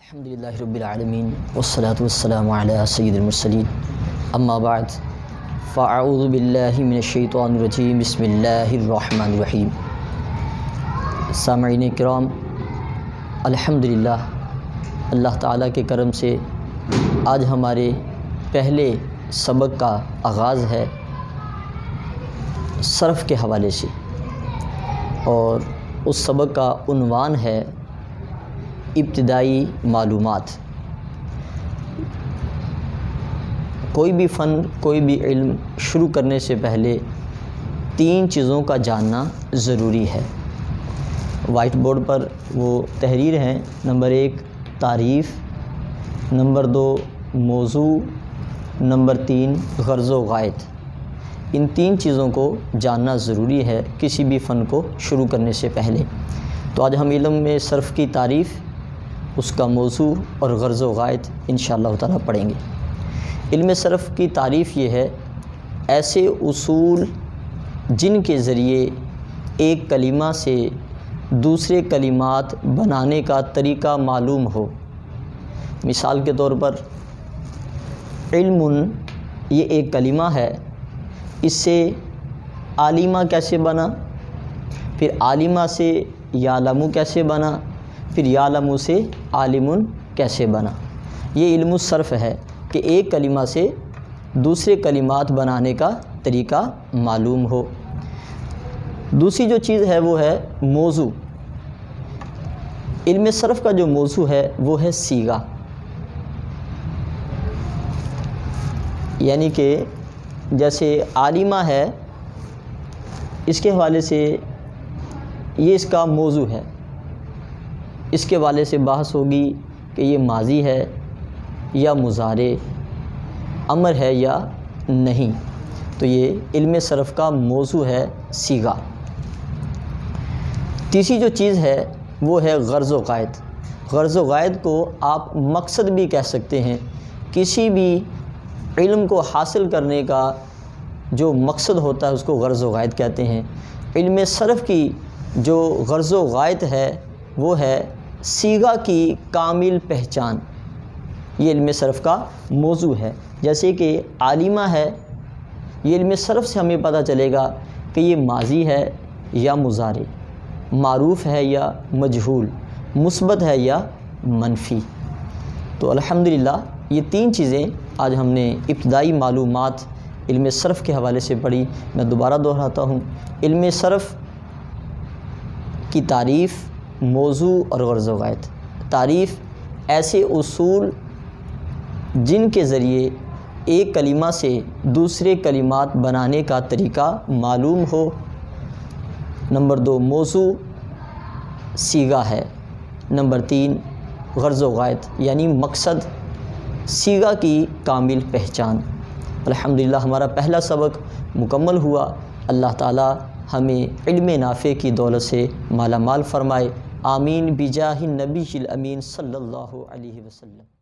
الحمدللہ رب العالمین والصلاة والسلام علی سید المرسلین اما بعد فاعوذ باللہ من الشیطان الرجیم بسم اللہ الرحمن الرحیم۔ سامعین کرام، الحمدللہ اللہ تعالیٰ کے کرم سے آج ہمارے پہلے سبق کا آغاز ہے صرف کے حوالے سے، اور اس سبق کا عنوان ہے ابتدائی معلومات۔ کوئی بھی فن، کوئی بھی علم شروع کرنے سے پہلے 3 چیزوں کا جاننا ضروری ہے۔ وائٹ بورڈ پر وہ تحریر ہیں: نمبر 1 تعریف، نمبر 2 موضوع، نمبر 3 غرض و غایت۔ ان 3 چیزوں کو جاننا ضروری ہے کسی بھی فن کو شروع کرنے سے پہلے۔ تو آج ہم علم میں صرف کی تعریف، اس کا موضوع اور غرض و غایت انشاءاللہ تعالیٰ پڑھیں گے۔ علم صرف کی تعریف یہ ہے: ایسے اصول جن کے ذریعے ایک کلمہ سے دوسرے کلمات بنانے کا طریقہ معلوم ہو۔ مثال کے طور پر علم یہ ایک کلمہ ہے، اس سے عالمہ کیسے بنا، پھر عالمہ سے یعلم کیسے بنا، پھر یعلم سے عالم کیسے بنا۔ یہ علم الصرف ہے کہ ایک کلمہ سے دوسرے کلمات بنانے کا طریقہ معلوم ہو۔ دوسری جو چیز ہے وہ ہے موضوع۔ علم صرف کا جو موضوع ہے وہ ہے صیغہ، یعنی کہ جیسے عالمہ ہے، اس کے حوالے سے یہ اس کا موضوع ہے، اس کے حوالے سے بحث ہوگی کہ یہ ماضی ہے یا مضارع، امر ہے یا نہیں۔ تو یہ علم صرف کا موضوع ہے صیغہ۔ تیسری جو چیز ہے وہ ہے غرض و غایت۔ غرض و غایت کو آپ مقصد بھی کہہ سکتے ہیں۔ کسی بھی علم کو حاصل کرنے کا جو مقصد ہوتا ہے اس کو غرض و غایت کہتے ہیں۔ علم صرف کی جو غرض و غایت ہے وہ ہے صیغہ کی کامل پہچان۔ یہ علم صرف کا موضوع ہے۔ جیسے کہ عالمہ ہے، یہ علم صرف سے ہمیں پتہ چلے گا کہ یہ ماضی ہے یا مضارع، معروف ہے یا مجہول، مثبت ہے یا منفی۔ تو الحمدللہ یہ 3 چیزیں آج ہم نے ابتدائی معلومات علم صرف کے حوالے سے پڑھی۔ میں دوبارہ دہراتا ہوں: علم صرف کی تعریف، موضوع اور غرض و غایت۔ تعریف: ایسے اصول جن کے ذریعے ایک کلمہ سے دوسرے کلمات بنانے کا طریقہ معلوم ہو۔ نمبر 2 موضوع صیغہ ہے۔ نمبر 3 غرض و غایت یعنی مقصد، صیغہ کی کامل پہچان۔ الحمدللہ ہمارا پہلا سبق مکمل ہوا۔ اللہ تعالی ہمیں علم نافع کی دولت سے مالا مال فرمائے، آمین بجاہ النبی الامین صلی اللہ علیہ وسلم۔